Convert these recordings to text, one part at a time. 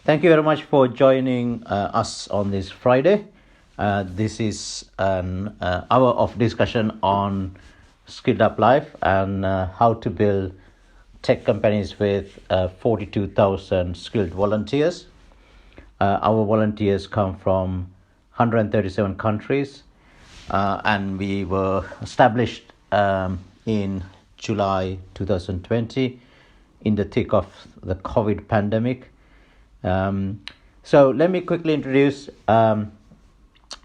Thank you very much for joining us on this Friday. This is an hour of discussion on SkilledUp Life and how to build tech companies with 42,000 skilled volunteers. Our volunteers come from 137 countries, and we were established in July 2020 in the thick of the COVID pandemic. So let me quickly introduce. I'm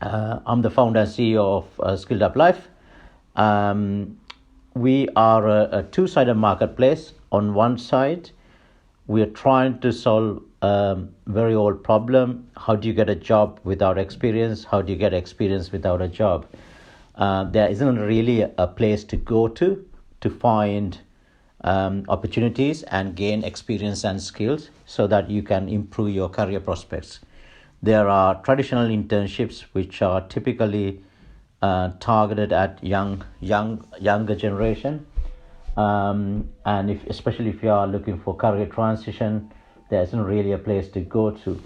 the founder and CEO of SkilledUp Life. We are a two-sided marketplace. On one side, we are trying to solve a very old problem. How do you get a job without experience? How do you get experience without a job? There isn't really a place to go to find opportunities and gain experience and skills so that you can improve your career prospects. There are traditional internships which are typically targeted at younger generation, and especially if you are looking for career transition, there isn't really a place to go to.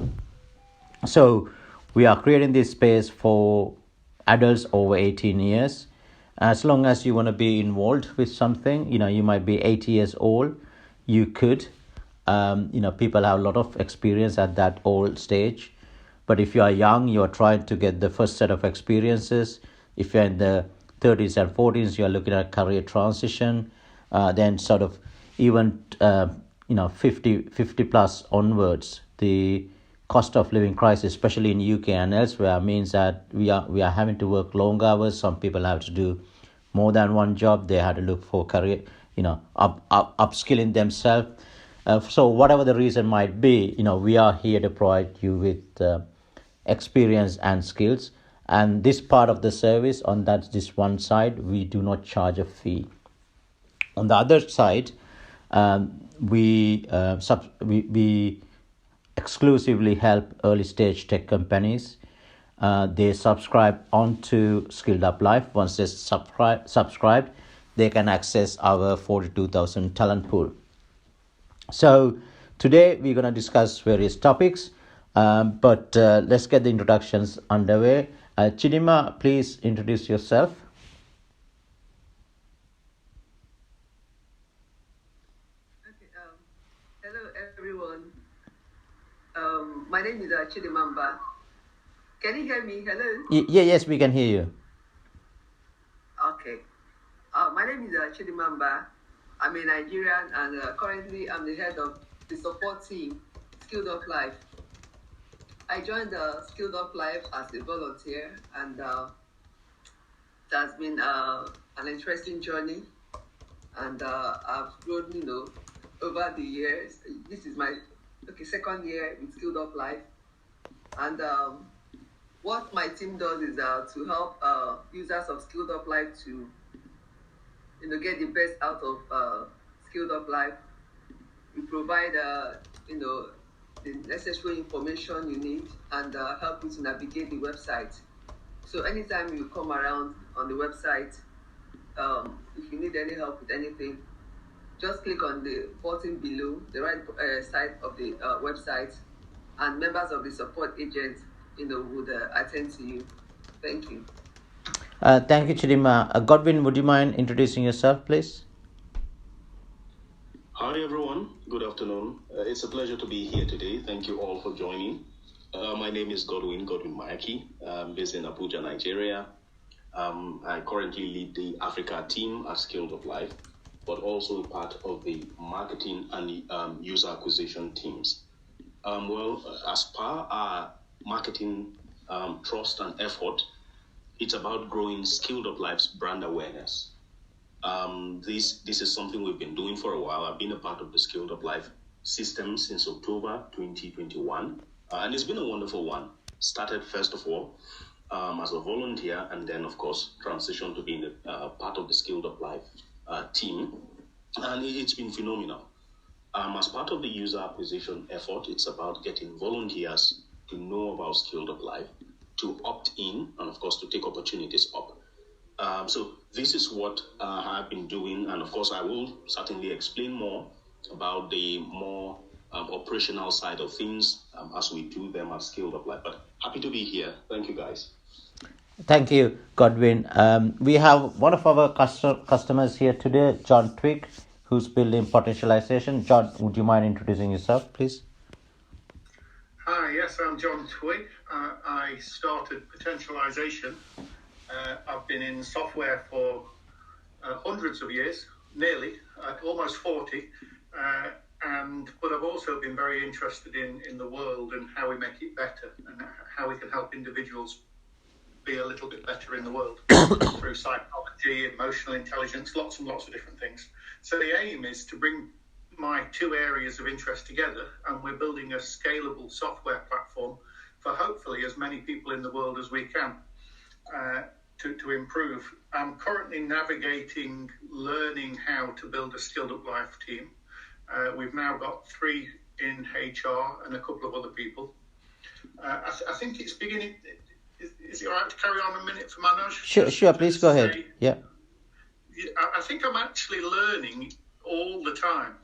So we are creating this space for adults over 18 years. As long as you want to be involved with something, you might be 80 years old, you could. People have a lot of experience at that old stage. But if you are young, you are trying to get the first set of experiences. If you're in the 30s and 40s, you're looking at career transition. Then sort of even 50 plus onwards, the cost of living crisis, especially in UK and elsewhere, means that we are having to work long hours. Some people have to do more than one job. They have to look for career, upskilling themselves. So whatever the reason might be, we are here to provide you with experience and skills. And this part of the service, on this one side, we do not charge a fee. On the other side, we exclusively help early stage tech companies. They subscribe onto SkilledUp Life. Once they subscribe, they can access our 42,000 talent pool. So today we're going to discuss various topics, but let's get the introductions underway. Chidima, please introduce yourself. Hello everyone. My name is Chidimamba. Can you hear me? Hello? Yes, we can hear you. Okay. My name is Chidimamba. I'm a Nigerian and currently I'm the head of the support team, SkilledUp Life. I joined SkilledUp Life as a volunteer, and it has been an interesting journey, and I've grown, over the years. This is my second year with SkilledUp Life, and what my team does is to help users of SkilledUp Life to get the best out of SkilledUp Life. We provide the necessary information you need and help you to navigate the website. So anytime you come around on the website, if you need any help with anything, just click on the button below, the right side of the website, and members of the support agent, would attend to you. Thank you. Thank you, Chidima. Godwin, would you mind introducing yourself, please? Hi, everyone. Good afternoon. It's a pleasure to be here today. Thank you all for joining. My name is Godwin Mayaki. I'm based in Abuja, Nigeria. I currently lead the Africa team at SkilledUp Life, but also a part of the marketing and user acquisition teams. As per our marketing trust and effort, it's about growing SkilledUp Life's brand awareness. This is something we've been doing for a while. I've been a part of the SkilledUp Life system since October 2021, and it's been a wonderful one. Started first of all as a volunteer, and then of course transitioned to being a part of the SkilledUp Life team, and it's been phenomenal. As part of the user acquisition effort, it's about getting volunteers to know about SkilledUp Life, to opt in, and of course to take opportunities up. So this is what I've been doing, and of course I will certainly explain more about the more operational side of things as we do them at SkilledUp Life. But happy to be here. Thank you, guys. Thank you, Godwin. We have one of our customers here today, John Twig, who's building potentialization. John, would you mind introducing yourself, please? Hi, yes, I'm John Twig. I started potentialization. I've been in software for hundreds of years, nearly, almost 40. But I've also been very interested in the world and how we make it better and how we can help individuals be a little bit better in the world through psychology, emotional intelligence, lots and lots of different things. So the aim is to bring my two areas of interest together, and we're building a scalable software platform for hopefully as many people in the world as we can to improve. I'm currently navigating learning how to build a SkilledUp Life team. We've now got 3 in HR and a couple of other people. I think it's beginning. Is it all right to carry on a minute for Manoj? Sure, please go ahead. Yeah. I think I'm actually learning all the time.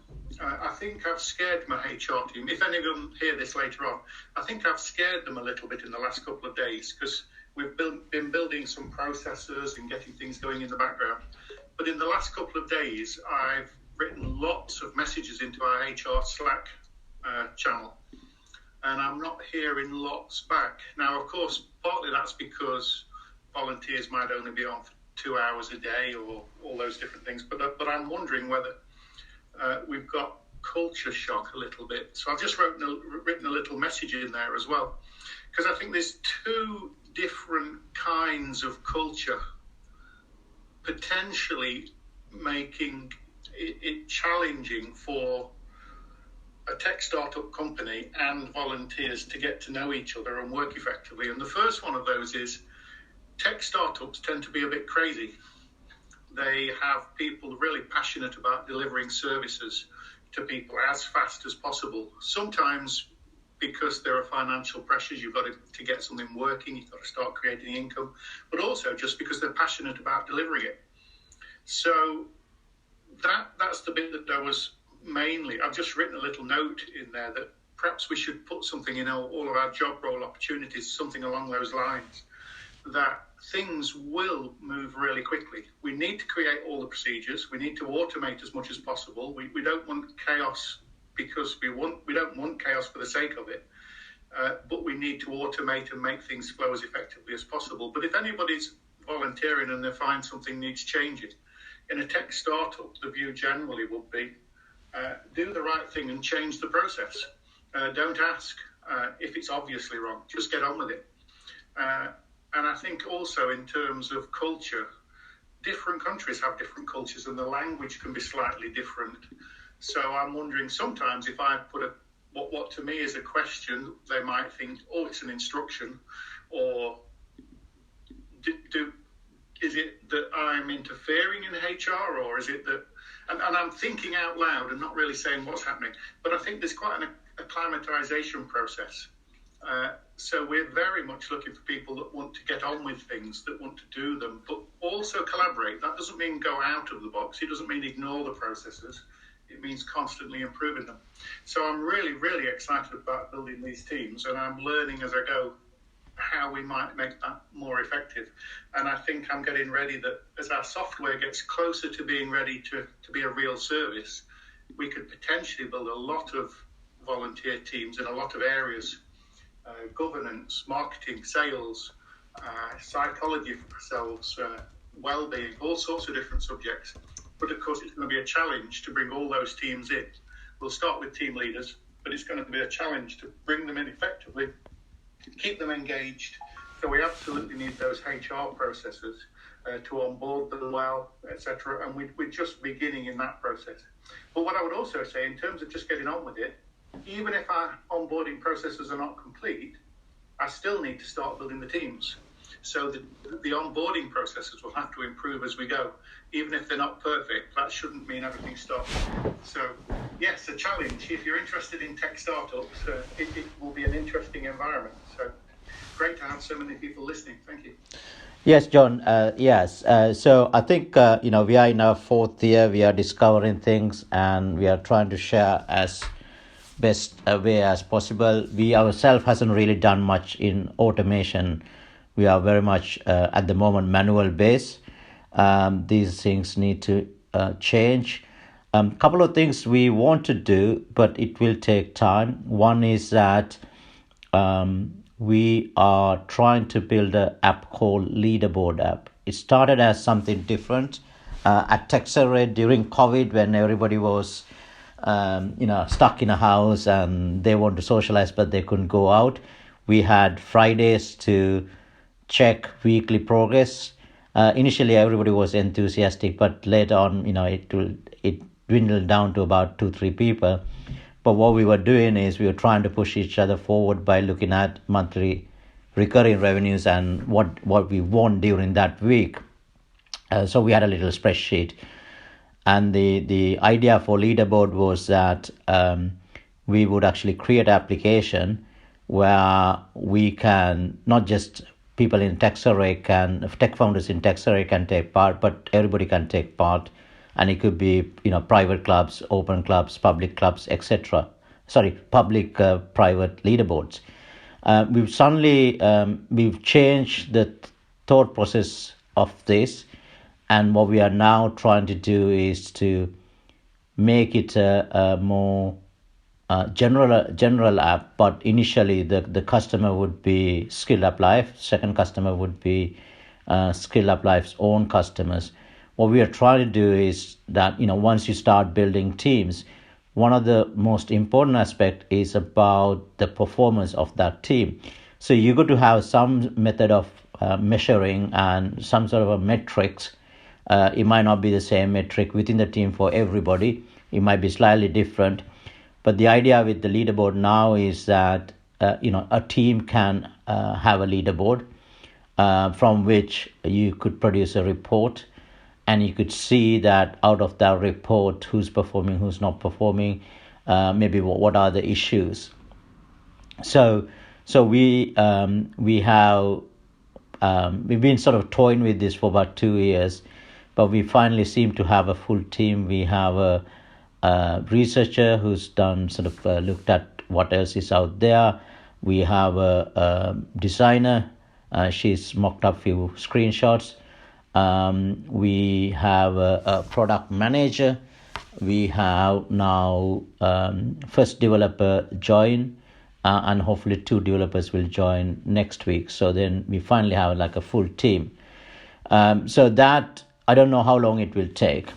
I think I've scared my HR team. If any of them hear this later on, I think I've scared them a little bit in the last couple of days because we've been building some processes and getting things going in the background. But in the last couple of days, I've written lots of messages into our HR Slack channel, and I'm not hearing lots back. Now, of course, partly that's because volunteers might only be on for 2 hours a day or all those different things. But I'm wondering whether we've got culture shock a little bit. So I've just written a little message in there as well, because I think there's 2 different kinds of culture potentially making it challenging for a tech startup company and volunteers to get to know each other and work effectively. And the first one of those is tech startups tend to be a bit crazy. They have people really passionate about delivering services to people as fast as possible. Sometimes because there are financial pressures, you've got to get something working, you've got to start creating income, but also just because they're passionate about delivering it. So that's the bit that I was mainly, I've just written a little note in there that perhaps we should put something in all of our job role opportunities, something along those lines, that things will move really quickly. We need to create all the procedures. We need to automate as much as possible. We don't want chaos because we don't want chaos for the sake of it. But we need to automate and make things flow as effectively as possible. But if anybody's volunteering and they find something needs changing, in a tech startup, the view generally would be do the right thing and change the process. Don't ask if it's obviously wrong. Just get on with it. And I think also in terms of culture, different countries have different cultures and the language can be slightly different. So I'm wondering sometimes if I put what to me is a question, they might think, oh, it's an instruction, or is it that I'm interfering in HR, or is it that, and I'm thinking out loud and not really saying what's happening, but I think there's quite an acclimatization process. So we're very much looking for people that want to get on with things, that want to do them, but also collaborate. That doesn't mean go out of the box. It doesn't mean ignore the processes. It means constantly improving them. So I'm really, really excited about building these teams, and I'm learning as I go how we might make that more effective. And I think I'm getting ready that as our software gets closer to being ready to be a real service, we could potentially build a lot of volunteer teams in a lot of areas. Governance, marketing, sales, psychology for ourselves, well-being, all sorts of different subjects. But of course, it's going to be a challenge to bring all those teams in. We'll start with team leaders, but it's going to be a challenge to bring them in effectively, keep them engaged. So we absolutely need those HR processes to onboard them well, etc. And we're just beginning in that process. But what I would also say, in terms of just getting on with it, even if our onboarding processes are not complete, I still need to start building the teams. So the onboarding processes will have to improve as we go. Even if they're not perfect, that shouldn't mean everything stops. So yes, a challenge. If you're interested in tech startups, it will be an interesting environment. So great to have so many people listening. Thank you. Yes, John. Yes. So I think, we are in our 4th year. We are discovering things and we are trying to share as best way as possible. We ourselves hasn't really done much in automation. We are very much at the moment manual based. These things need to change. Couple of things we want to do, but it will take time. One is that we are trying to build an app called Leaderboard app. It started as something different at TechServe during COVID, when everybody was stuck in a house and they want to socialize but they couldn't go out. We had Fridays to check weekly progress. Initially everybody was enthusiastic, but later on it dwindled down to about 2-3 people. But what we were doing is we were trying to push each other forward by looking at monthly recurring revenues and what we won during that week. So we had a little spreadsheet. And the idea for Leaderboard was that we would actually create an application where we can, not just people in tech founders in TechServe can take part, but everybody can take part. And it could be, private clubs, open clubs, public clubs, etc. Public, private leaderboards. We've changed the thought process of this. And what we are now trying to do is to make it a more general app. But initially, the customer would be SkilledUp Life. Second customer would be SkilledUp Life's own customers. What we are trying to do is that once you start building teams, one of the most important aspect is about the performance of that team. So you got to have some method of measuring and some sort of a metrics. It might not be the same metric within the team for everybody. It might be slightly different. But the idea with the leaderboard now is that a team can have a leaderboard from which you could produce a report, and you could see that out of that report who's performing, who's not performing, maybe what are the issues. So we have we've been sort of toying with this for about 2 years. But we finally seem to have a full team. We have a researcher who's done looked at what else is out there. We have a designer. She's mocked up a few screenshots. We have a product manager. We have now first developer join, and hopefully 2 developers will join next week. So then we finally have like a full team. So that, I don't know how long it will take,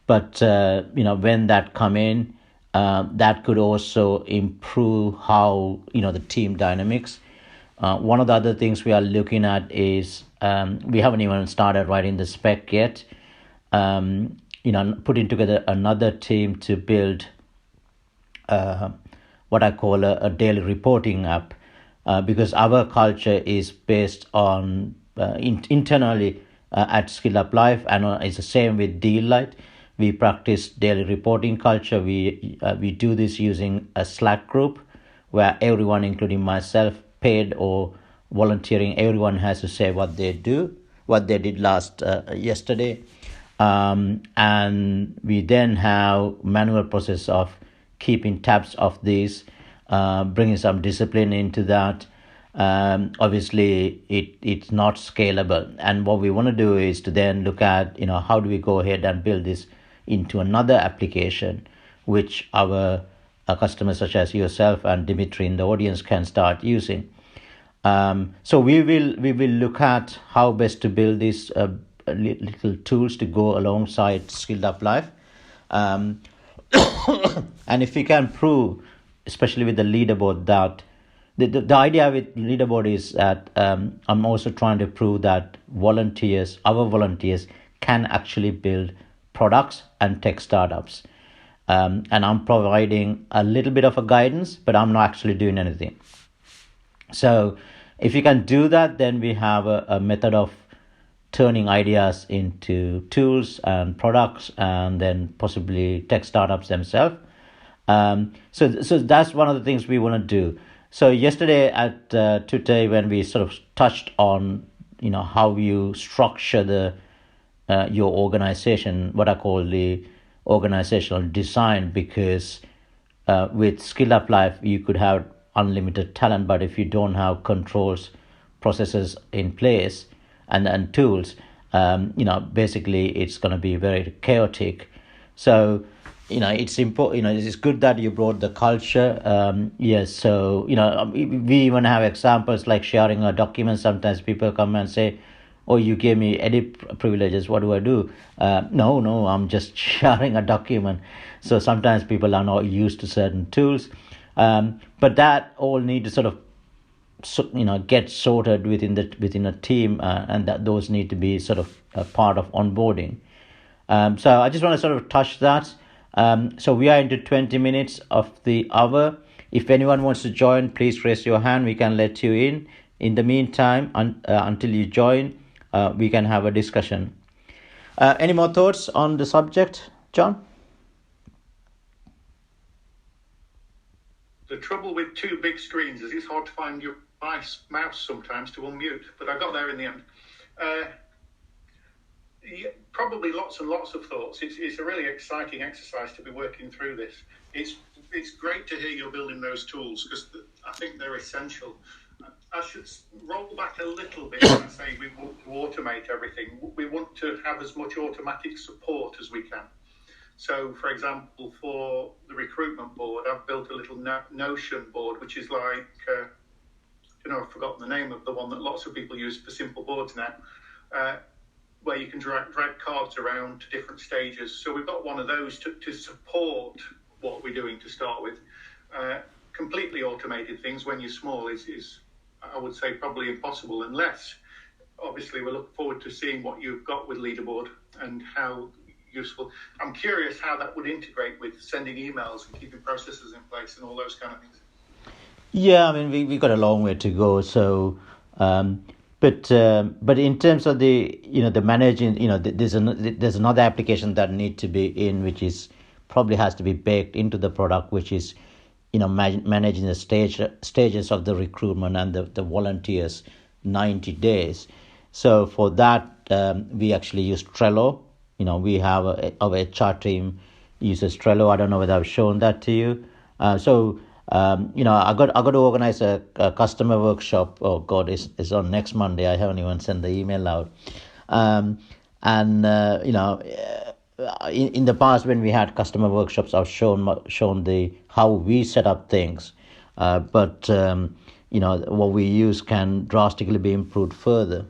but when that come in, that could also improve how the team dynamics. One of the other things we are looking at is we haven't even started writing the spec yet. Putting together another team to build what I call a daily reporting app, because our culture is based on internally. At SkilledUp Life, and it's the same with Deallight. We practice daily reporting culture. We do this using a Slack group where everyone, including myself, paid or volunteering, everyone has to say what they did yesterday, and we then have manual process of keeping tabs of this, bringing some discipline into that. Obviously it's not scalable, and what we want to do is to then look at how do we go ahead and build this into another application which our customers such as yourself and Dimitri in the audience can start using. So we will look at how best to build these little tools to go alongside SkilledUp Life, and if we can prove, especially with the leaderboard, that the idea with leaderboard is that I'm also trying to prove that our volunteers can actually build products and tech startups. And I'm providing a little bit of a guidance, but I'm not actually doing anything. So if you can do that, then we have a method of turning ideas into tools and products, and then possibly tech startups themselves. So that's one of the things we want to do. So yesterday at Twitter, when we sort of touched on how you structure your organization, what I call the organizational design, because with SkilledUp Life, you could have unlimited talent, but if you don't have controls, processes in place, and tools, basically it's going to be very chaotic. So, it's important. It's good that you brought the culture. Yes. So, we even have examples like sharing a document. Sometimes people come and say, "Oh, you gave me edit privileges. What do I do?" No, I'm just sharing a document. So sometimes people are not used to certain tools, but that all need to sort of get sorted within a team, and that those need to be sort of a part of onboarding. So I just want to sort of touch that. So we are into 20 minutes of the hour. If anyone wants to join, please raise your hand. We can let you in. In the meantime, until you join, we can have a discussion. Any more thoughts on the subject, John? The trouble with two big screens is it's hard to find your mouse sometimes to unmute, but I got there in the end. Probably lots and lots of thoughts. It's a really exciting exercise to be working through this. It's great to hear you're building those tools, because I think they're essential. I should roll back a little bit and say we want to automate everything. We want to have as much automatic support as we can. So, for example, for the recruitment board, I've built a little Notion board, which is like, I've forgotten the name of the one that lots of people use for simple boards now, where you can drag cards around to different stages. So we've got one of those to support what we're doing to start with. Completely automated things when you're small is, I would say, probably impossible, unless, obviously, we look forward to seeing what you've got with Leaderboard and how useful. I'm curious how that would integrate with sending emails and keeping processes in place and all those kind of things. Yeah, I mean, we got a long way to go. So, but in terms of the managing, there's another application that need to be in, which is probably has to be baked into the product, which is, managing the stages of the recruitment and the volunteers 90 days. So for that, we actually use Trello. We have our HR team uses Trello. I don't know whether I've shown that to you. I got to organize a customer workshop. Oh God, it's on next Monday. I haven't even sent the email out. In the past, when we had customer workshops, I've shown how we set up things, but what we use can drastically be improved further.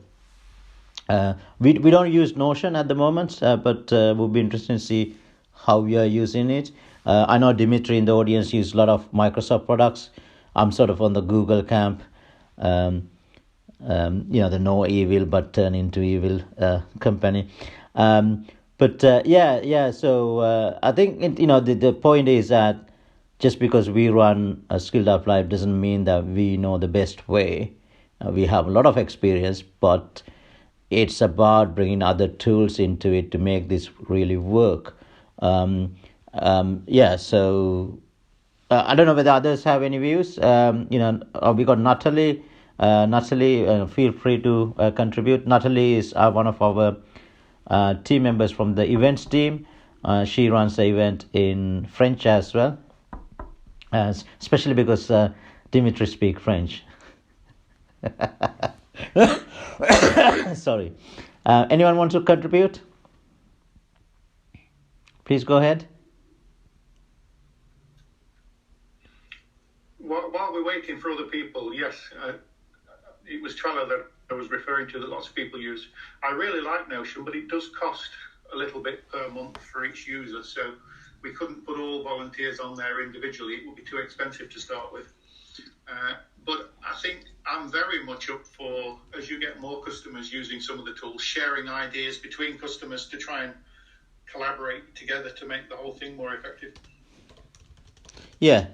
We don't use Notion at the moment, but we'll be interested to see how we are using it. I know Dimitri in the audience uses a lot of Microsoft products. I'm sort of on the Google camp. The no evil but turn into evil company. So I think the point is that just because we run a SkilledUp Live doesn't mean that we know the best way. We have a lot of experience, but it's about bringing other tools into it to make this really work. So I don't know whether others have any views. We got Natalie. Natalie, feel free to contribute. Natalie is one of our team members from the events team. She runs the event in French as well, especially because Dimitri speaks French. Sorry. Anyone want to contribute? Please go ahead. While we're waiting for other people, yes, it was Trello that I was referring to that lots of people use. I really like Notion, but it does cost a little bit per month for each user, so we couldn't put all volunteers on there individually. It would be too expensive to start with. But I think I'm very much up for, as you get more customers using some of the tools, sharing ideas between customers to try and collaborate together to make the whole thing more effective. Yeah.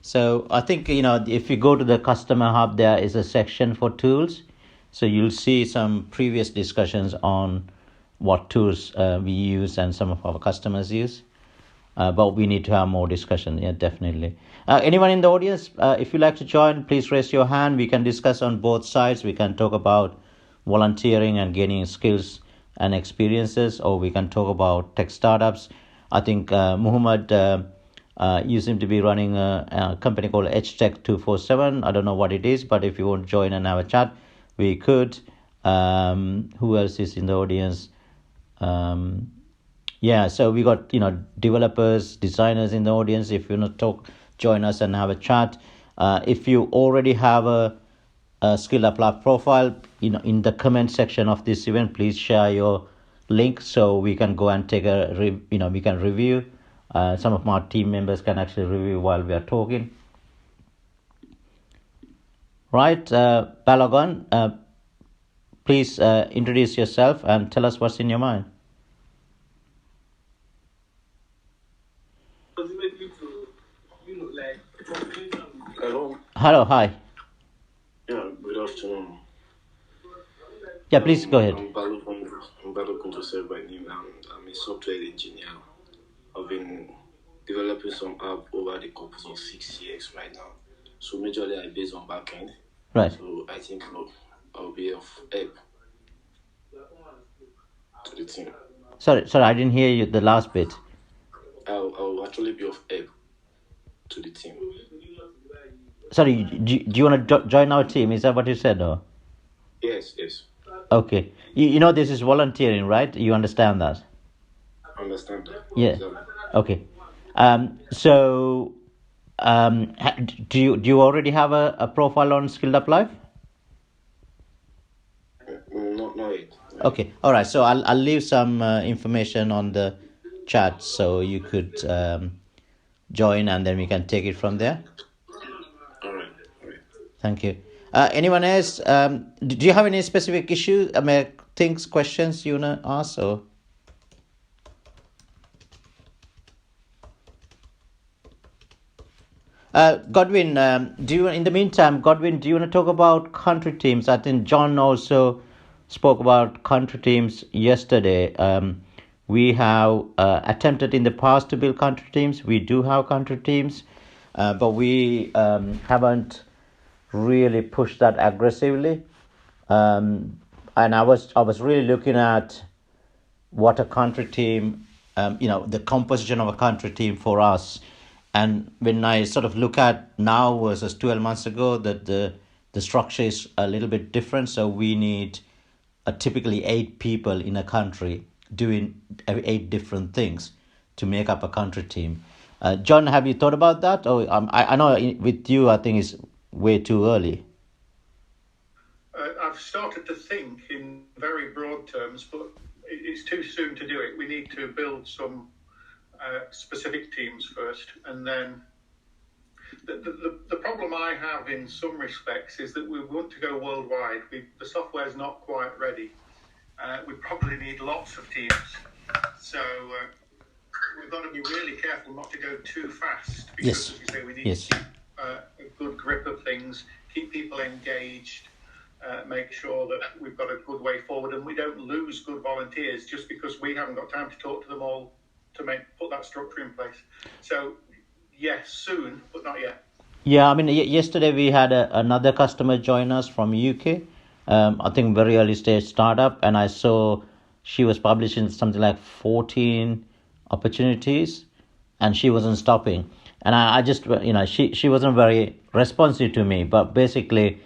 So I think, if you go to the customer hub, there is a section for tools. So you'll see some previous discussions on what tools we use and some of our customers use. But we need to have more discussion. Yeah, definitely. Anyone in the audience, if you'd like to join, please raise your hand. We can discuss on both sides. We can talk about volunteering and gaining skills and experiences, or we can talk about tech startups. I think Muhammad You seem to be running a company called HTech 247. I don't know what it is, but if you want to join and have a chat, we could. Who else is in the audience? Yeah, so we got developers, designers in the audience. If you want to join us and have a chat. If you already have a SkilledUp Lab profile, in the comment section of this event, please share your link so we can go and take we can review. Some of my team members can actually review while we are talking. Right, Balogun, please introduce yourself and tell us what's in your mind. Hello, hi. Yeah, good afternoon. Yeah, please go ahead. I'm Balogun Joseph by name. I'm a software engineer. I've been developing some app over the course of 6 years right now. So majorly I base on backend. Right. So I think I'll be of help to the team. Sorry, I didn't hear you the last bit. I'll actually be of help to the team. Sorry, do you want to join our team? Is that what you said, or? Yes. Okay. You know this is volunteering, right? You understand that? I understand that. Yeah. Exactly. Okay. Do you already have a profile on SkilledUp Live? Not yet. Okay. All right. So I'll leave some information on the chat so you could join, and then we can take it from there. All right. Thank you. Anyone else? Do you have any specific issues? Questions you wanna ask, or? Godwin, in the meantime, Godwin, do you want to talk about country teams? I think John also spoke about country teams yesterday. We have attempted in the past to build country teams. We do have country teams, but we haven't really pushed that aggressively. And I was really looking at what a country team, the composition of a country team for us. And when I sort of look at now versus 12 months ago, that the structure is a little bit different. So we need typically 8 people in a country doing 8 different things to make up a country team. John, have you thought about that? Or I know with you, I think it's way too early. I've started to think in very broad terms, but it's too soon to do it. We need to build some specific teams first, and then the problem I have in some respects is that we want to go worldwide. The software's not quite ready. We probably need lots of teams, so we've got to be really careful not to go too fast, because as you say, we need to keep a good grip of things, keep people engaged, make sure that we've got a good way forward, and we don't lose good volunteers just because we haven't got time to talk to them all to put that structure in place. So yes, soon, but not yet. Yeah, I mean, yesterday we had another customer join us from UK. I think very early stage startup, and I saw she was publishing something like 14 opportunities, and she wasn't stopping. And I just, she wasn't very responsive to me. But basically,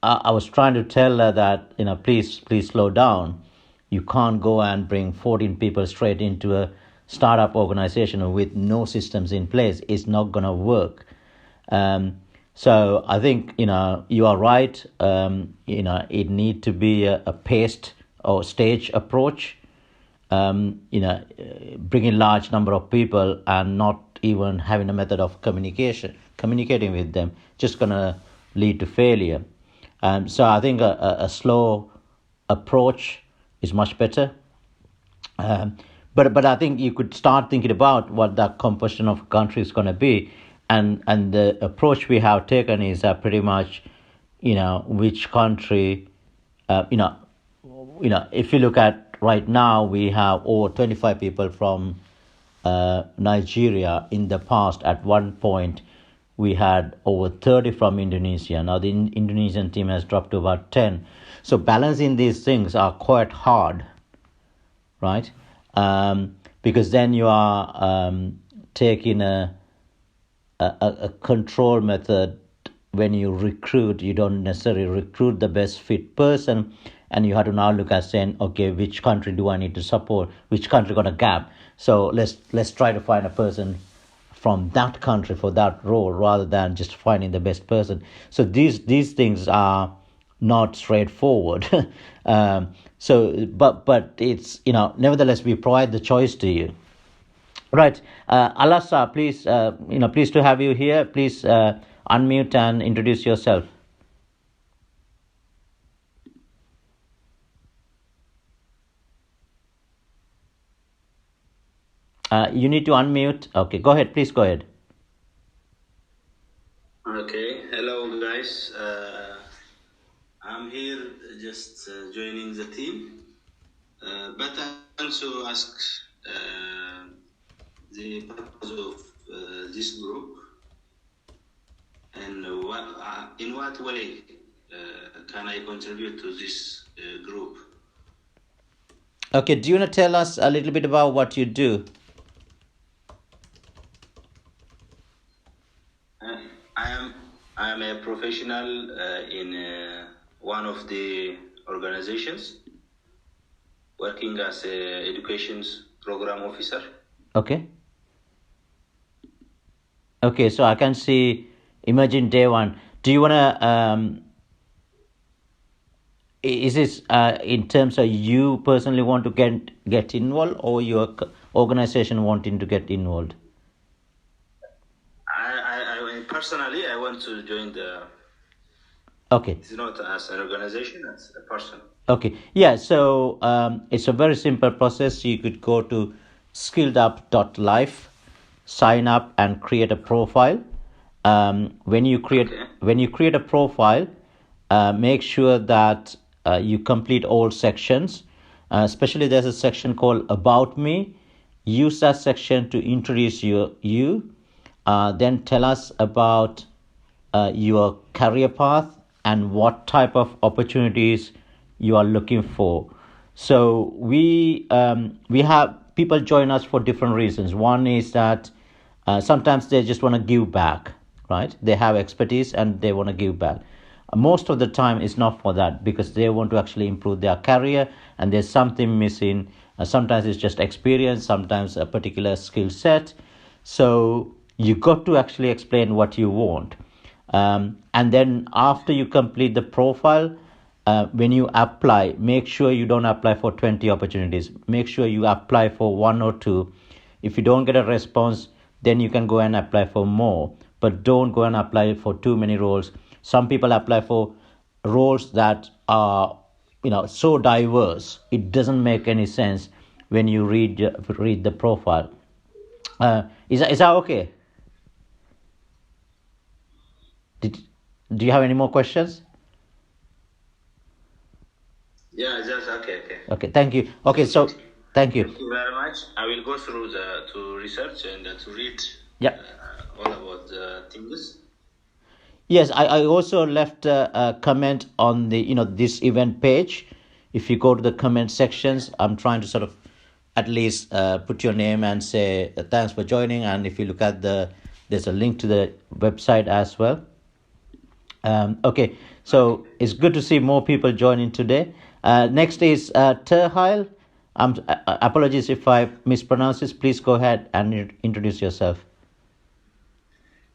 I was trying to tell her that, please slow down. You can't go and bring 14 people straight into a startup organization with no systems in place. It's not going to work. So I think, you are right. It need to be a paced or stage approach. Bringing large number of people and not even having a method of communicating with them, just going to lead to failure. So I think a slow approach is much better. But I think you could start thinking about what that composition of country is going to be. And the approach we have taken is pretty much, which country, if you look at right now, we have over 25 people from Nigeria. In the past, at one point, we had over 30 from Indonesia. Now the Indonesian team has dropped to about 10. So balancing these things are quite hard, right? Because then you are taking a a control method. When you recruit, you don't necessarily recruit the best fit person, and you have to now look at saying, okay, which country do I need to support, which country got a gap, so let's try to find a person from that country for that role rather than just finding the best person. So these things are not straightforward. But it's, nevertheless we provide the choice to you. Right. Alassa, please, pleased to have you here. Please unmute and introduce yourself. You need to unmute. Okay, go ahead. Please go ahead. Okay, hello guys. I'm here just joining the team, but I also ask the purpose of this group and in what way can I contribute to this group? Okay, do you want to tell us a little bit about what you do? I am a professional in one of the organizations, working as a education program officer. Okay. Okay, so I can see Imagine Day One. Do you want to, is this in terms of you personally want to get involved, or your organization wanting to get involved? I personally, I want to join the... Okay. It's not as an organization, as a person. Okay. Yeah, so it's a very simple process. You could go to skilledup.life, sign up and create a profile. When you create a profile, make sure that you complete all sections. Especially there's a section called About Me. Use that section to introduce you. Then tell us about your career path and what type of opportunities you are looking for. So we have people join us for different reasons. One is that sometimes they just want to give back, right? They have expertise and they want to give back. Most of the time it's not for that, because they want to actually improve their career and there's something missing. Sometimes it's just experience, sometimes a particular skill set. So you got to actually explain what you want. And then after you complete the profile, when you apply, make sure you don't apply for 20 opportunities. Make sure you apply for 1 or 2. If you don't get a response, then you can go and apply for more. But don't go and apply for too many roles. Some people apply for roles that are, so diverse. It doesn't make any sense when you read the profile. Is that okay? Do you have any more questions? Yeah, just okay. Okay, thank you. Okay, so thank you. Thank you very much. I will go through to research and to read all about the things. Yes, I also left a comment on the this event page. If you go to the comment sections, I'm trying to sort of at least put your name and say thanks for joining. And if you look at there's a link to the website as well. Okay, so it's good to see more people joining today. Next is Terhail. Apologies if I mispronounce this. Please go ahead and introduce yourself.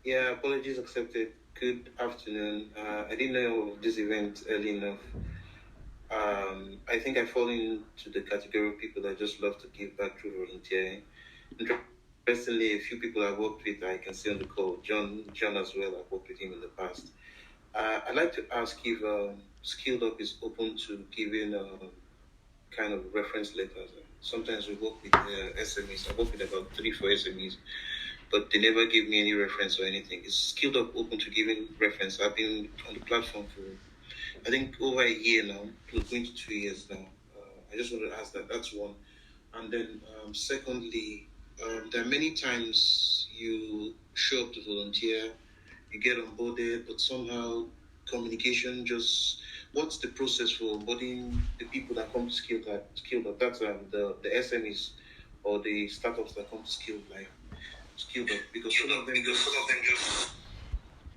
Yeah, apologies accepted. Good afternoon. I didn't know of this event early enough. I think I fall into the category of people that just love to give back through volunteering. Interestingly, a few people I've worked with, I can see on the call, John as well, I've worked with him in the past. I'd like to ask if SkilledUp is open to giving kind of reference letters. Sometimes we work with SMEs. I work with about 3-4 SMEs, but they never give me any reference or anything. Is SkilledUp open to giving reference? I've been on the platform for, I think, over a year now, going to 2 years now. I just want to ask that. That's one. And then secondly, there are many times you show up to volunteer, you get onboarded, but somehow communication just... What's the process for onboarding the people that come to SkilledUp? That's the SMEs or the startups that come to Skilled Life. SkilledUp, because some of them just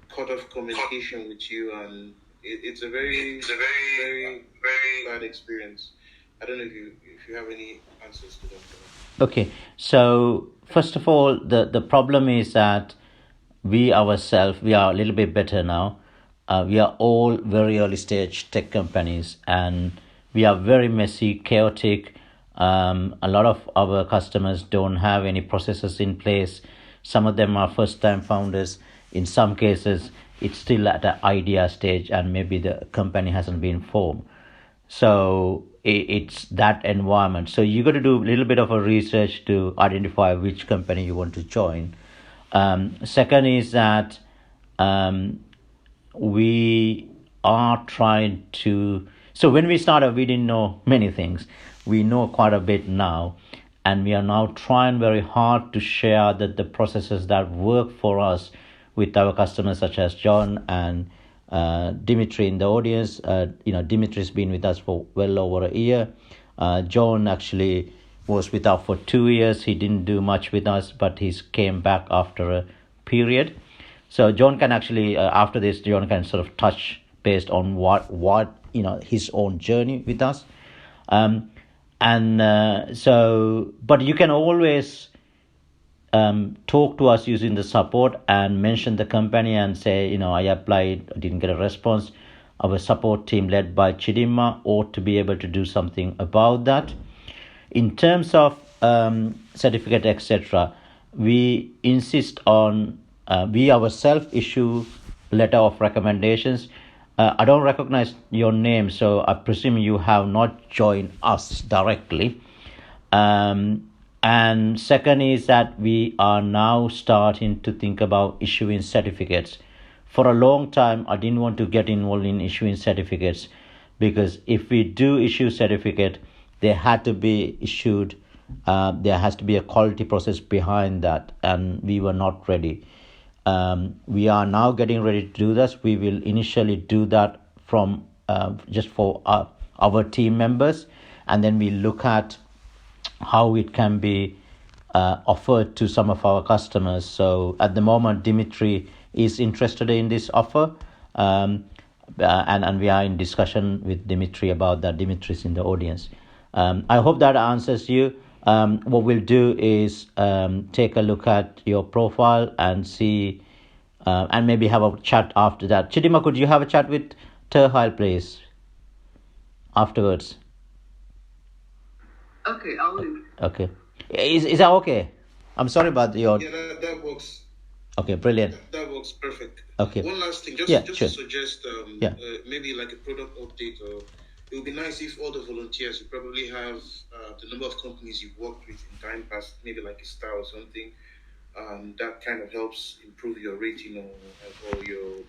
cut off communication with you, and it's a very bad experience. I don't know if you have any answers to that. Okay, so first of all, the problem is that we ourselves, we are a little bit better now. We are all very early stage tech companies, and we are very messy, chaotic. A lot of our customers don't have any processes in place. Some of them are first time founders. In some cases, it's still at the idea stage, and maybe the company hasn't been formed. So it's that environment. So you got to do a little bit of a research to identify which company you want to join. Second is that we are trying to. So when we started, we didn't know many things. We know quite a bit now, and we are now trying very hard to share the processes that work for us with our customers, such as John and Dimitri in the audience. Dimitri's been with us for well over a year. John actually was with us for 2 years. He didn't do much with us, but he came back after a period. So John can actually, after this, John can sort of touch based on what his own journey with us. But you can always talk to us using the support and mention the company and say, I applied, didn't get a response. Our support team led by Chidima ought to be able to do something about that. In terms of certificate, etc., we insist on, we ourselves issue letter of recommendations. I don't recognize your name, so I presume you have not joined us directly. And second is that we are now starting to think about issuing certificates. For a long time, I didn't want to get involved in issuing certificates, because if we do issue certificate, they had to be issued. There has to be a quality process behind that, and we were not ready. We are now getting ready to do this. We will initially do that from just for our team members, and then we look at how it can be offered to some of our customers. So at the moment, Dimitri is interested in this offer, and we are in discussion with Dimitri about that. Dimitri is in the audience. I hope that answers you. What we'll do is take a look at your profile and see, and maybe have a chat after that. Chidima, could you have a chat with Terhile, please, afterwards? Okay, I will. Okay. Is that okay? I'm sorry about your... Yeah, that works. Okay, brilliant. That works perfect. Okay. One last thing, just sure. to suggest maybe like a product update, or it would be nice if all the volunteers, you probably have the number of companies you've worked with in time past, maybe like a star or something. That kind of helps improve your rating or your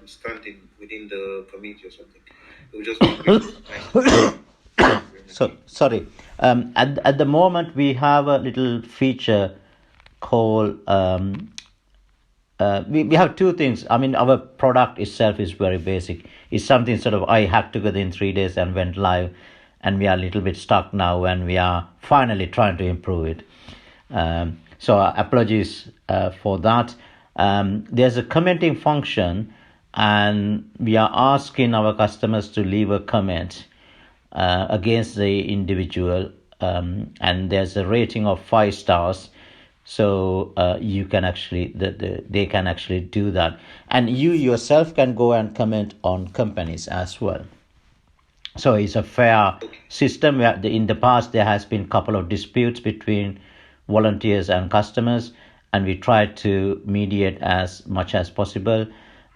standing within the community or something. It would just be great. So sorry. At the moment, we have a little feature called we have two things. I mean, our product itself is very basic. It's something sort of I hacked together in 3 days and went live, and we are a little bit stuck now, and we are finally trying to improve it. So apologies for that. There's a commenting function, and we are asking our customers to leave a comment against the individual, and there's a rating of 5 stars. So you can actually, they can actually do that, and you yourself can go and comment on companies as well. So it's a fair system. In the past, there has been a couple of disputes between volunteers and customers, and we try to mediate as much as possible.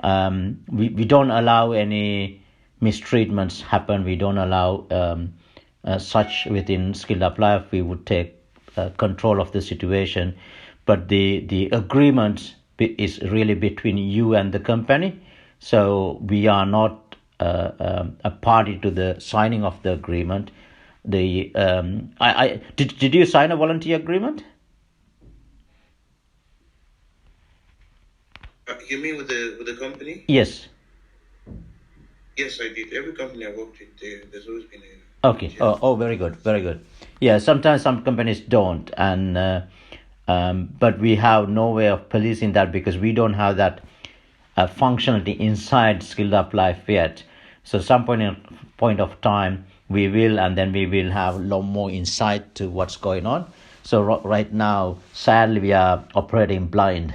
We don't allow any mistreatments happen. We don't allow such within SkilledUp Life. We would take control of the situation, but the agreement is really between you and the company. So we are not a party to the signing of the agreement. Did you sign a volunteer agreement? You mean with the company? Yes. Yes, I did. Every company I worked with, there's always been a... Okay. Oh, very good, very good. Yeah, sometimes some companies don't, and but we have no way of policing that because we don't have that functionality inside Skilled Up Life yet. So some point of time we will, and then we will have a lot more insight to what's going on. So right now, sadly, we are operating blind.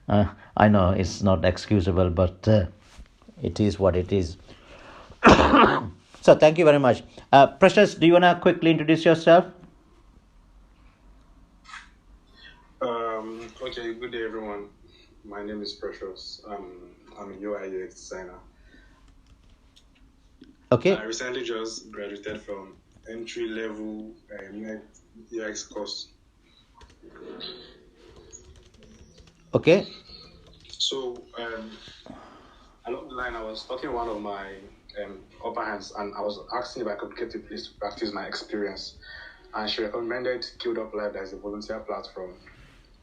I know it's not excusable, but it is what it is. So thank you very much. Precious, do you want to quickly introduce yourself? Okay, good day everyone. My name is Precious. I'm a UI UX designer. Okay. I recently just graduated from entry level UX course. Okay. So along the line, I was talking to one of my upper hands, and I was asking if I could get a place to practice my experience. And she recommended SkilledUp Live as a volunteer platform.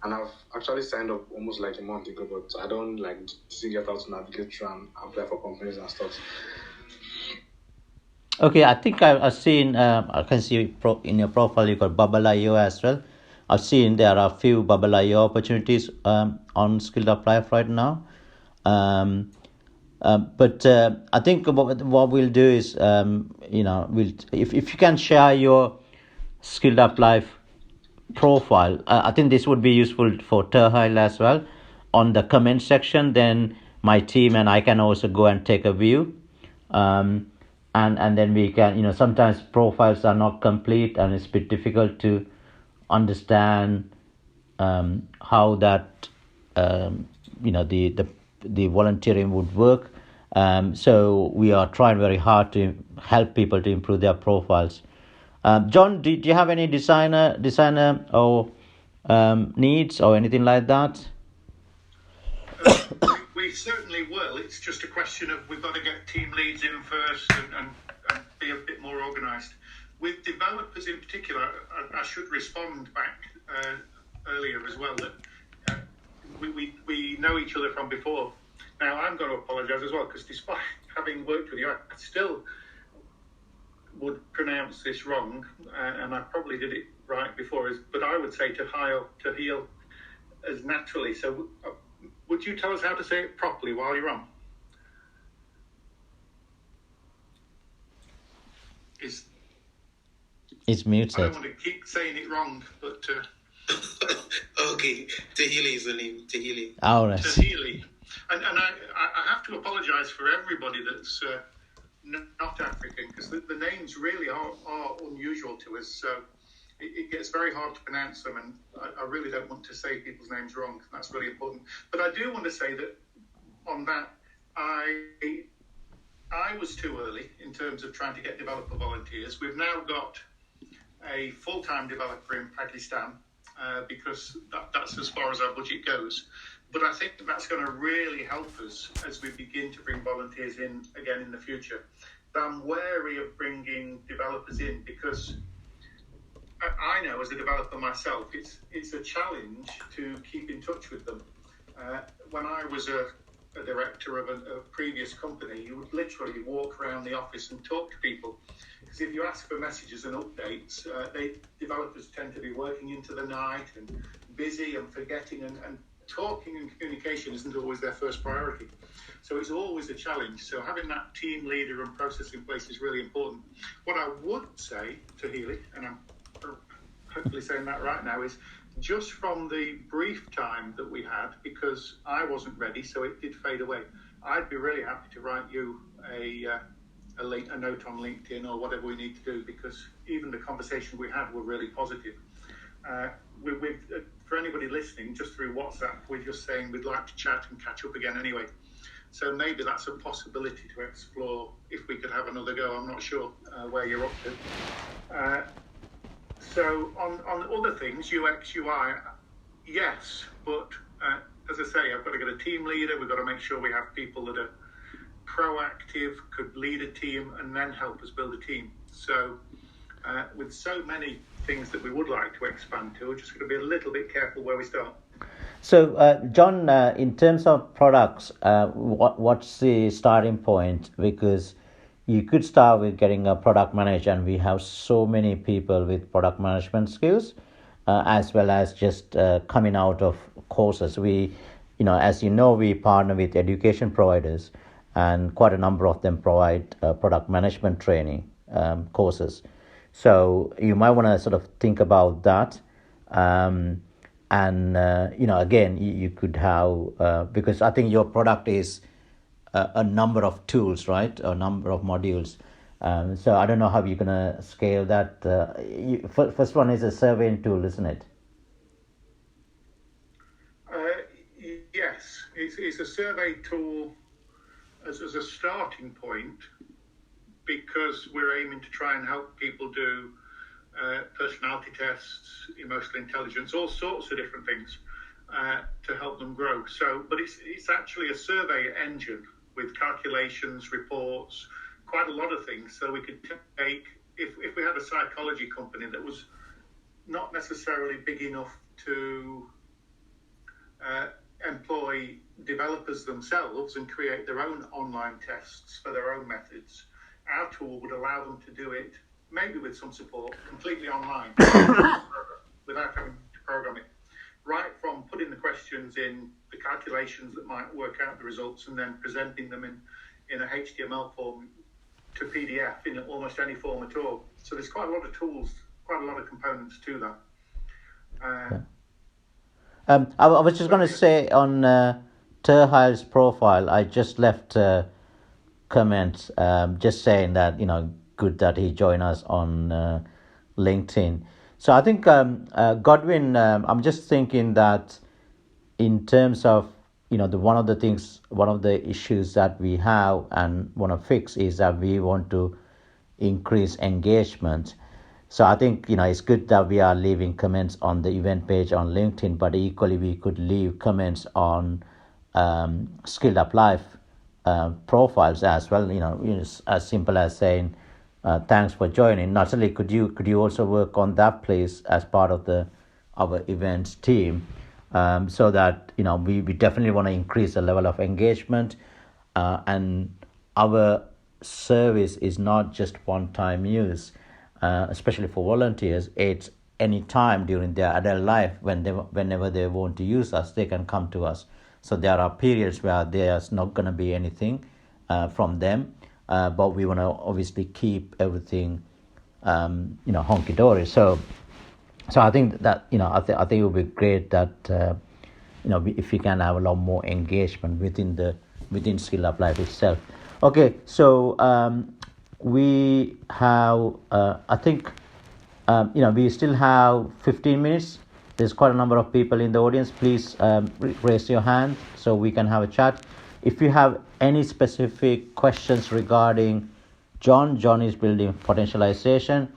And I've actually signed up almost like a month ago, but I don't get how to navigate through and apply for companies and stuff. Okay, I think I've seen, I can see in your profile you got Bubble.io as well. I've seen there are a few Bubble.io opportunities on SkilledUp Live right now. But I think what we'll do is, if you can share your SkilledUp Live profile, I think this would be useful for Terhail as well on the comment section. Then my team and I can also go and take a view, and then we can, sometimes profiles are not complete and it's a bit difficult to understand how that the volunteering would work. So we are trying very hard to help people to improve their profiles. John, do you have any designer or needs or anything like that? We certainly will. It's just a question of we've got to get team leads in first and be a bit more organised. With developers in particular, I should respond back earlier as well that we know each other from before. Now, I'm going to apologise as well because despite having worked with you, I still would pronounce this wrong, and I probably did it right before, but I would say to heal as naturally. So would you tell us how to say it properly while you're on? It's muted. I don't want to keep saying it wrong, but... Okay, Tahili is the name, Tahili. All right. Tahili. And I have to apologise for everybody that's... not African, because the names really are unusual to us, so it gets very hard to pronounce them, and I really don't want to say people's names wrong. That's really important. But I do want to say that on that, I was too early in terms of trying to get developer volunteers. We've now got a full-time developer in Pakistan because that's as far as our budget goes. But I think that's going to really help us as we begin to bring volunteers in again in the future. But I'm wary of bringing developers in because I know as a developer myself, it's a challenge to keep in touch with them. When I was a director of a previous company, you would literally walk around the office and talk to people. Because if you ask for messages and updates, developers tend to be working into the night and busy and forgetting and talking and communication isn't always their first priority. So it's always a challenge. So having that team leader and process in place is really important. What I would say to Healy, and I'm hopefully saying that right now, is just from the brief time that we had, because I wasn't ready, so it did fade away, I'd be really happy to write you a note on LinkedIn or whatever we need to do, because even the conversations we had were really positive. For anybody listening, just through WhatsApp, we're just saying we'd like to chat and catch up again anyway. So maybe that's a possibility to explore if we could have another go. I'm not sure where you're up to. So on other things, UX, UI, yes, but as I say, I've got to get a team leader. We've got to make sure we have people that are proactive, could lead a team, and then help us build a team. So with so many things that we would like to expand to, we're just going to be a little bit careful where we start. So, John, in terms of products, what's the starting point? Because you could start with getting a product manager, and we have so many people with product management skills. as well as just coming out of courses. We, as you know, we partner with education providers, and quite a number of them provide product management training courses. So you might want to sort of think about that. And again, you could have, because I think your product is a number of tools, right? A number of modules. So I don't know how you're going to scale that. First one is a surveying tool, isn't it? Yes, it's a survey tool as a starting point, because we're aiming to try and help people do personality tests, emotional intelligence, all sorts of different things to help them grow. So, but it's actually a survey engine with calculations, reports, quite a lot of things. So we could take, if we had a psychology company that was not necessarily big enough to employ developers themselves and create their own online tests for their own methods, our tool would allow them to do it, maybe with some support, completely online, without having to program it. Right from putting the questions in, the calculations that might work out the results, and then presenting them in a HTML form to PDF in almost any form at all. So there's quite a lot of tools, quite a lot of components to that. I was just going to say on Terhile's profile, I just left a comment just saying that, good that he joined us on LinkedIn. So I think, Godwin, I'm just thinking that in terms of, one of the issues that we have and want to fix is that we want to increase engagement. So I think, it's good that we are leaving comments on the event page on LinkedIn, but equally we could leave comments on SkilledUp Life profiles as well, as simple as saying, thanks for joining. Natalie, could you also work on that, please, as part of our events team, so that, we definitely want to increase the level of engagement, and our service is not just one-time use. Especially for volunteers, it's any time during their adult life whenever they want to use us, they can come to us. So there are periods where there's not going to be anything from them, but we want to obviously keep everything, honky dory. So I think that I think it would be great that if we can have a lot more engagement within SkilledUp Life itself. Okay, so. We have, I think, we still have 15 minutes. There's quite a number of people in the audience. Please raise your hand so we can have a chat. If you have any specific questions regarding John is building potentialization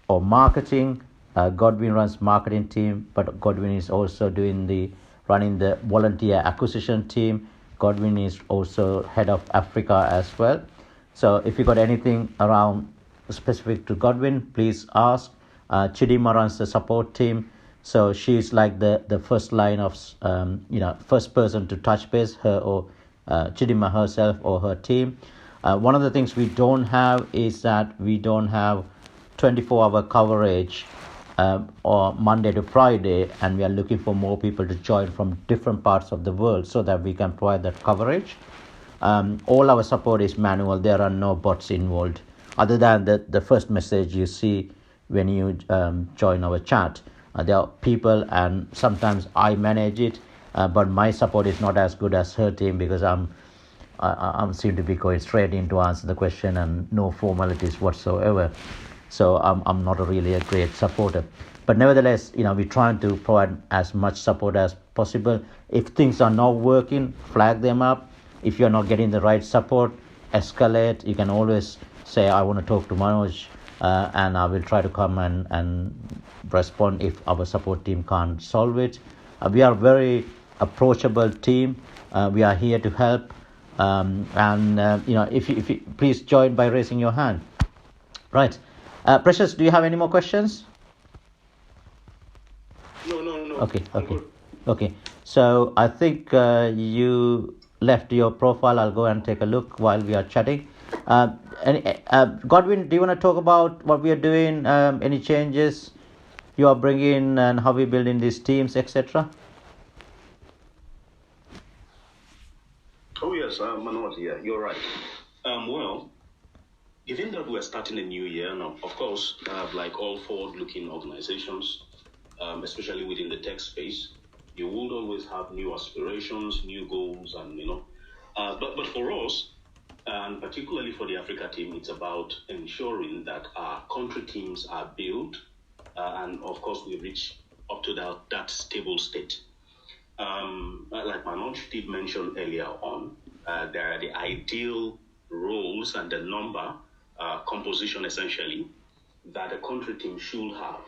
or marketing. Godwin runs marketing team, but Godwin is also running the volunteer acquisition team. Godwin is also head of Africa as well. So if you got anything around specific to Godwin, please ask. Chidima runs the support team. So she's like the first line of, first person to touch base, her or Chidima herself or her team. One of the things we don't have is that we don't have 24-hour coverage or Monday to Friday, and we are looking for more people to join from different parts of the world so that we can provide that coverage. All our support is manual. There are no bots involved other than the first message you see when you join our chat. There are people, and sometimes I manage it, but my support is not as good as her team, because I'm seem to be going straight in to answer the question and no formalities whatsoever. So I'm not really a great supporter. But nevertheless, we're trying to provide as much support as possible. If things are not working, flag them up. If you're not getting the right support, escalate. You can always say, I want to talk to Manoj, and I will try to come and respond if our support team can't solve it. We are a very approachable team. We are here to help. If you please join by raising your hand. Right. Precious, do you have any more questions? No. Okay. So I think you left your profile. I'll go and take a look while we are chatting. Godwin, do you want to talk about what we are doing? Any changes? you are bringing and how we building these teams, etc.? Oh yes, Manoj, yeah, you're right. Well, given that we're starting a new year now, of course, like all forward-looking organizations, especially within the tech space, you would always have new aspirations, new goals, and but for us, and particularly for the Africa team, it's about ensuring that our country teams are built, and of course we reach up to that stable state. Like Manoj did mention earlier on, there are the ideal roles and the number composition essentially that a country team should have.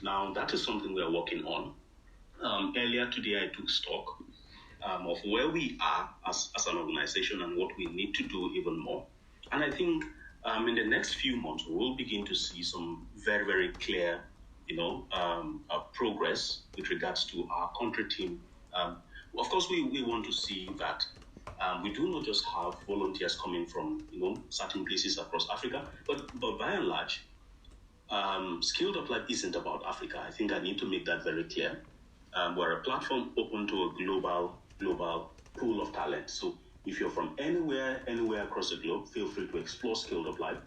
Now that is something we are working on. Earlier today, I took stock of where we are as an organization and what we need to do even more. And I think in the next few months, we'll begin to see some very, very clear, progress with regards to our country team. Of course, we want to see that we do not just have volunteers coming from, certain places across Africa, but by and large, SkilledUp Life isn't about Africa. I think I need to make that very clear. We're a platform open to a global pool of talent. So if you're from anywhere across the globe, feel free to explore SkilledUp Life.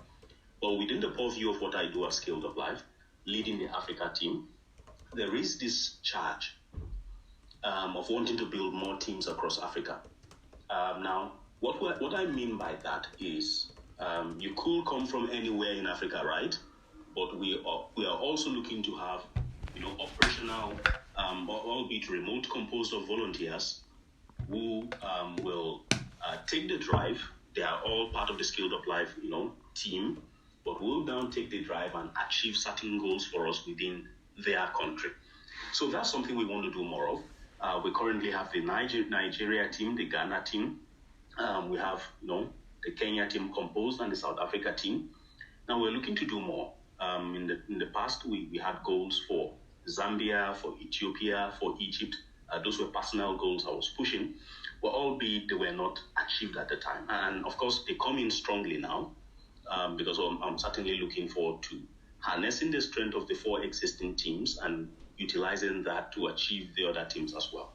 But within the purview of what I do at SkilledUp Life, leading the Africa team, there is this charge of wanting to build more teams across Africa. Now, what I mean by that is you could come from anywhere in Africa, right? But we are also looking to have, operational, albeit remote, composed of volunteers who will take the drive. They are all part of the SkilledUp Life, team, but will now take the drive and achieve certain goals for us within their country. So that's something we want to do more of. We currently have the Nigeria team, the Ghana team. We have, the Kenya team composed and the South Africa team. Now we're looking to do more. In the past, we had goals for Zambia, for Ethiopia, for Egypt. Those were personal goals I was pushing, but albeit they were not achieved at the time. And of course, they come in strongly now because I'm certainly looking forward to harnessing the strength of the 4 existing teams and utilizing that to achieve the other teams as well.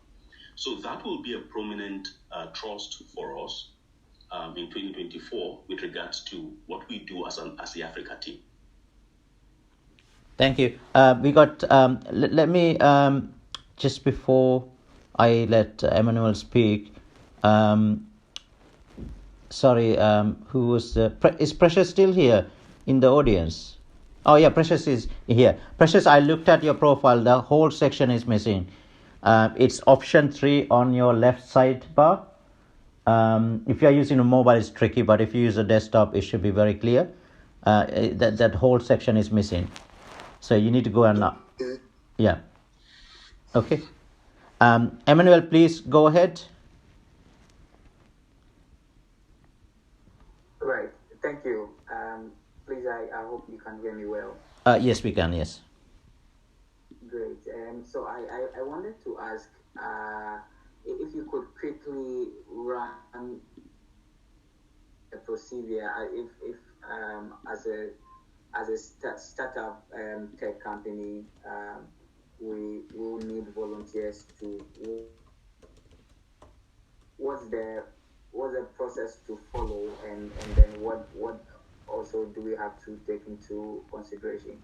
So that will be a prominent thrust for us in 2024 with regards to what we do as the Africa team. Thank you. We got. Let me just before I let Emmanuel speak. Sorry. Who was? Is Precious still here in the audience? Oh yeah, Precious is here. Precious, I looked at your profile. The whole section is missing. It's option 3 on your left side bar. If you are using a mobile, it's tricky, but if you use a desktop, it should be very clear. That whole section is missing. So you need to go and yeah. Okay. Emmanuel, please go ahead. Right. Thank you. Please, I hope you can hear me well. Yes, we can. Yes. Great. So I wanted to ask if you could quickly run a procedure if as a startup tech company, we will need volunteers to. What's the process to follow, and then what also do we have to take into consideration?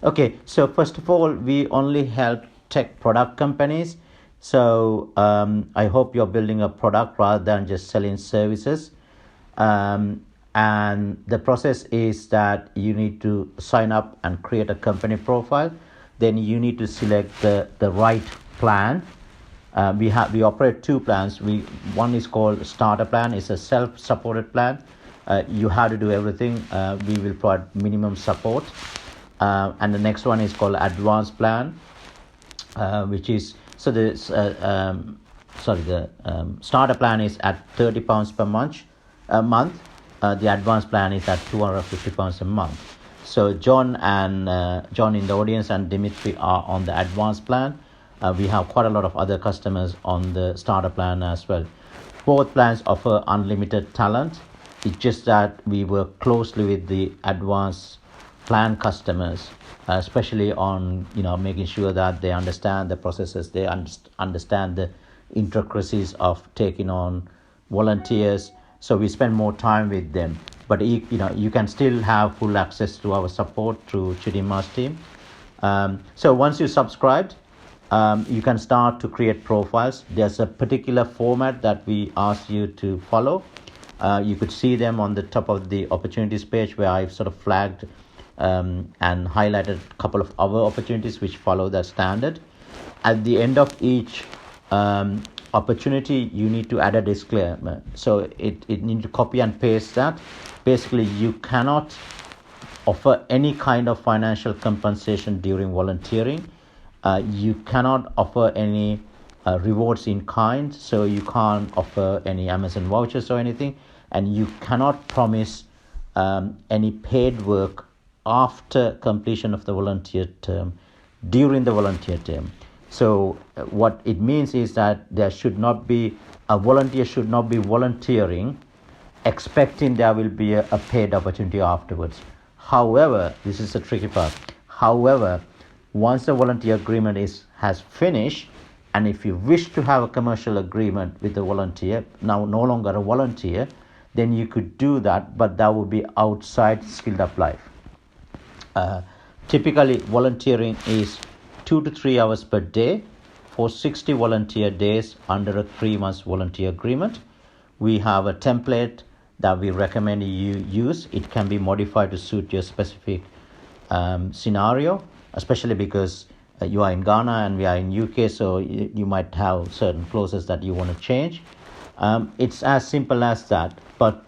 Okay, so first of all, we only help tech product companies. So I hope you're building a product rather than just selling services. And the process is that you need to sign up and create a company profile. Then you need to select the right plan. We operate 2 plans. One is called starter plan. It's a self-supported plan. You have to do everything. We will provide minimum support. And the next one is called advanced plan, which is the starter plan is at £30 per month. The advanced plan is at £250 a month. So John in the audience and Dimitri are on the advanced plan. We have quite a lot of other customers on the starter plan as well. Both plans offer unlimited talent. It's just that we work closely with the advanced client customers, especially on making sure that they understand the processes, they understand the intricacies of taking on volunteers. So we spend more time with them. But you can still have full access to our support through Chidima's team. So once you subscribed, you can start to create profiles. There's a particular format that we ask you to follow. You could see them on the top of the opportunities page, where I've sort of flagged and highlighted a couple of other opportunities which follow that standard. At the end of each opportunity, you need to add a disclaimer. So it need to copy and paste that. Basically, you cannot offer any kind of financial compensation during volunteering. You cannot offer any rewards in kind, so you can't offer any Amazon vouchers or anything, and you cannot promise any paid work after completion of the volunteer term, during the volunteer term. So what it means is that a volunteer should not be volunteering expecting there will be a paid opportunity afterwards. However, this is the tricky part. However, once the volunteer agreement has finished, and if you wish to have a commercial agreement with the volunteer, now no longer a volunteer, then you could do that, but that would be outside SkilledUp Life. Typically, volunteering is 2 to 3 hours per day for 60 volunteer days under a 3 months volunteer agreement. We have a template that we recommend you use. It can be modified to suit your specific scenario, especially because you are in Ghana and we are in UK, so you might have certain clauses that you want to change. It's as simple as that, but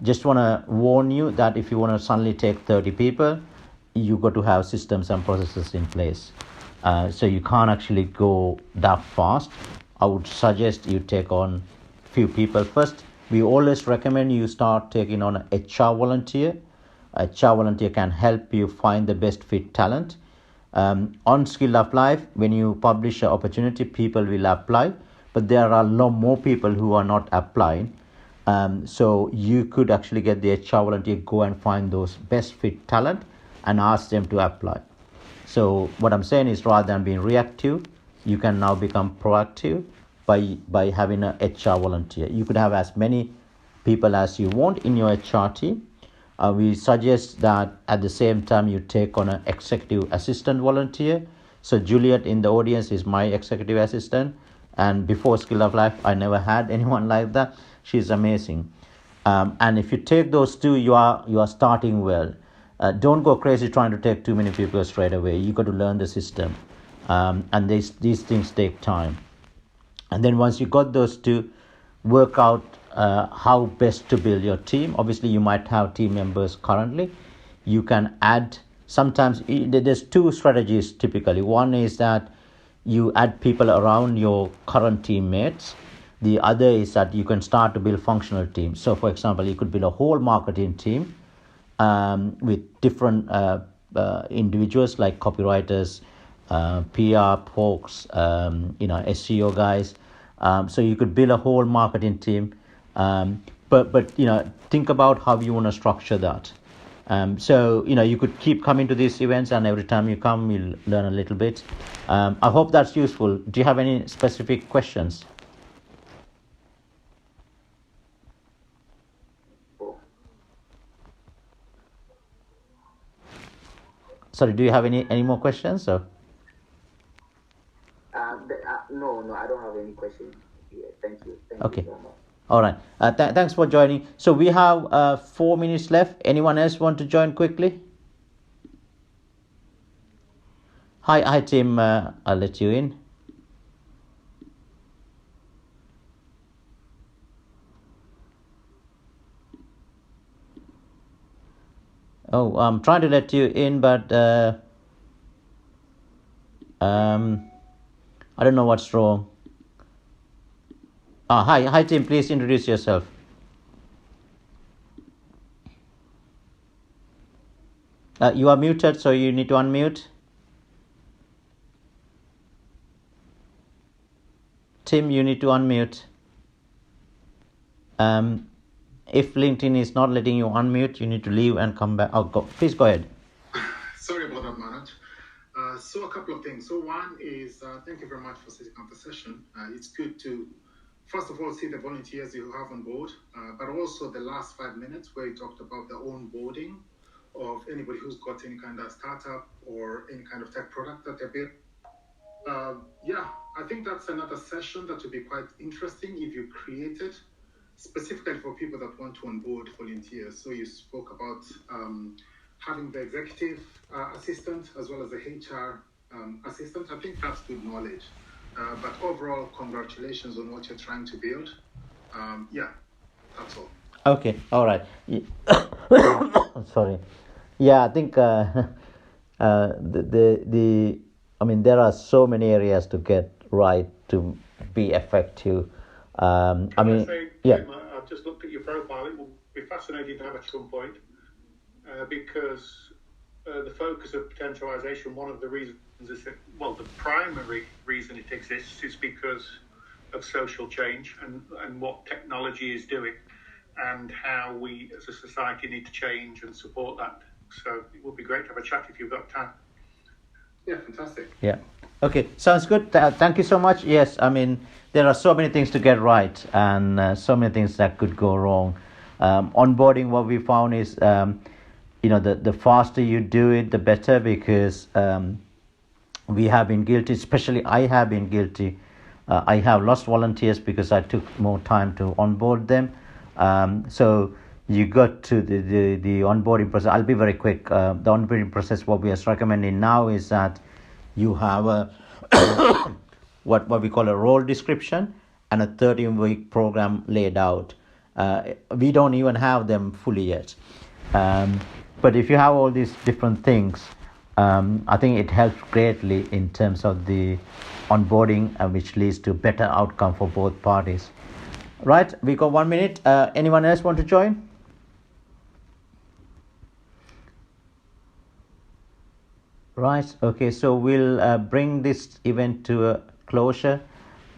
just want to warn you that if you want to suddenly take 30 people, you got to have systems and processes in place. So you can't actually go that fast. I would suggest you take on few people first. We always recommend you start taking on an HR volunteer. A HR volunteer can help you find the best fit talent. On SkilledUp Life, when you publish an opportunity, people will apply, but there are a lot more people who are not applying. So you could actually get the HR volunteer, go and find those best fit talent and ask them to apply. So what I'm saying is, rather than being reactive, you can now become proactive by having an HR volunteer. You could have as many people as you want in your HR team. We suggest that at the same time you take on an executive assistant volunteer. So Juliet in the audience is my executive assistant, and before SkilledUp Life I never had anyone like that. She's amazing. And if you take those two, you are starting well. Don't go crazy trying to take too many people straight away. You got to learn the system, and these things take time. And then once you got those two, work out how best to build your team. Obviously, you might have team members currently. You can add, sometimes there's two strategies typically. One is that you add people around your current teammates. The other is that you can start to build functional teams. So for example, you could build a whole marketing team with different individuals like copywriters, PR folks, SEO guys. So you could build a whole marketing team, but think about how you want to structure that. So you could keep coming to these events, and every time you come, you'll learn a little bit. I hope that's useful. Do you have any specific questions? Sorry, do you have any more questions? Or? No, I don't have any questions. Yeah, thank you. Okay. You so much. All right. Thanks for joining. So we have 4 minutes left. Anyone else want to join quickly? Hi, Tim. I'll let you in. Oh, I'm trying to let you in, but I don't know what's wrong. Hi, Tim. Please introduce yourself. You are muted, so you need to unmute. Tim, you need to unmute. If LinkedIn is not letting you unmute, you need to leave and come back. Please go ahead. Sorry about that, Manoj. So a couple of things. So one is thank you very much for setting up the session. It's good to, first of all, see the volunteers you have on board, but also the last 5 minutes where you talked about the onboarding of anybody who's got any kind of startup or any kind of tech product that they're building. Yeah, I think that's another session that would be quite interesting if you create it specifically for people that want to onboard volunteers. So you spoke about having the executive assistant as well as the HR assistant. I think that's good knowledge. But overall, congratulations on what you're trying to build. Yeah, that's all. Okay, all right. Sorry. Yeah, I think I mean, there are so many areas to get right to be effective. I've just looked at your profile. It will be fascinating to have at some point because the focus of potentialization, one of the reasons is that, well, the primary reason it exists is because of social change and what technology is doing and how we as a society need to change and support that. So it would be great to have a chat if you've got time. Yeah, fantastic. Yeah. Okay, sounds good. Thank you so much. Yes, I mean, there are so many things to get right and so many things that could go wrong. Onboarding, what we found is, the faster you do it, the better, because we have been guilty, especially I have been guilty. I have lost volunteers because I took more time to onboard them. So you got to the onboarding process. I'll be very quick. The onboarding process, what we are recommending now is that you have a what we call a role description and a 13-week program laid out. We don't even have them fully yet. But if you have all these different things, I think it helps greatly in terms of the onboarding, which leads to better outcome for both parties. Right, we got 1 minute. Anyone else want to join? Right, okay, so we'll bring this event to a closure.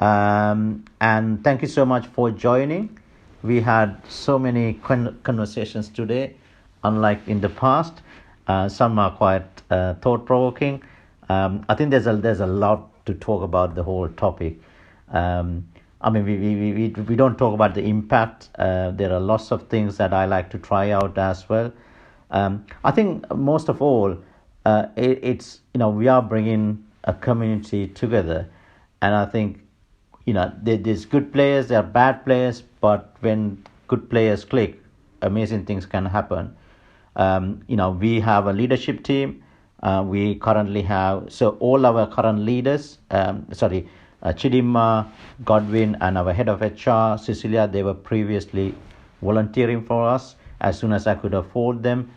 And thank you so much for joining. We had so many conversations today, unlike in the past. Some are quite thought-provoking. I think there's a lot to talk about the whole topic. I mean, we don't talk about the impact. There are lots of things that I like to try out as well. I think most of all, it's we are bringing a community together, and I think there's good players, there are bad players, but when good players click, amazing things can happen. We have a leadership team. We currently have all our current leaders. Chidima, Godwin, and our head of HR, Cecilia, they were previously volunteering for us. As soon as I could afford them,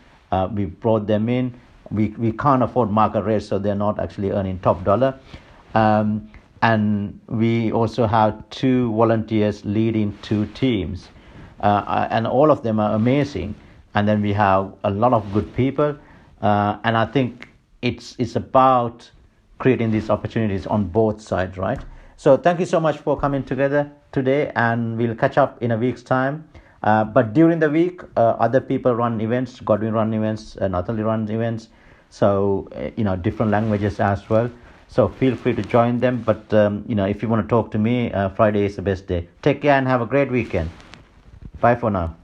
we brought them in. We can't afford market rates, so they're not actually earning top dollar. And we also have 2 volunteers leading 2 teams. And all of them are amazing. And then we have a lot of good people. And I think it's about creating these opportunities on both sides, right? So thank you so much for coming together today, and we'll catch up in a week's time. But during the week, other people run events. Godwin run events, Natalie runs events. So different languages as well. So feel free to join them. But if you want to talk to me, Friday is the best day. Take care and have a great weekend. Bye for now.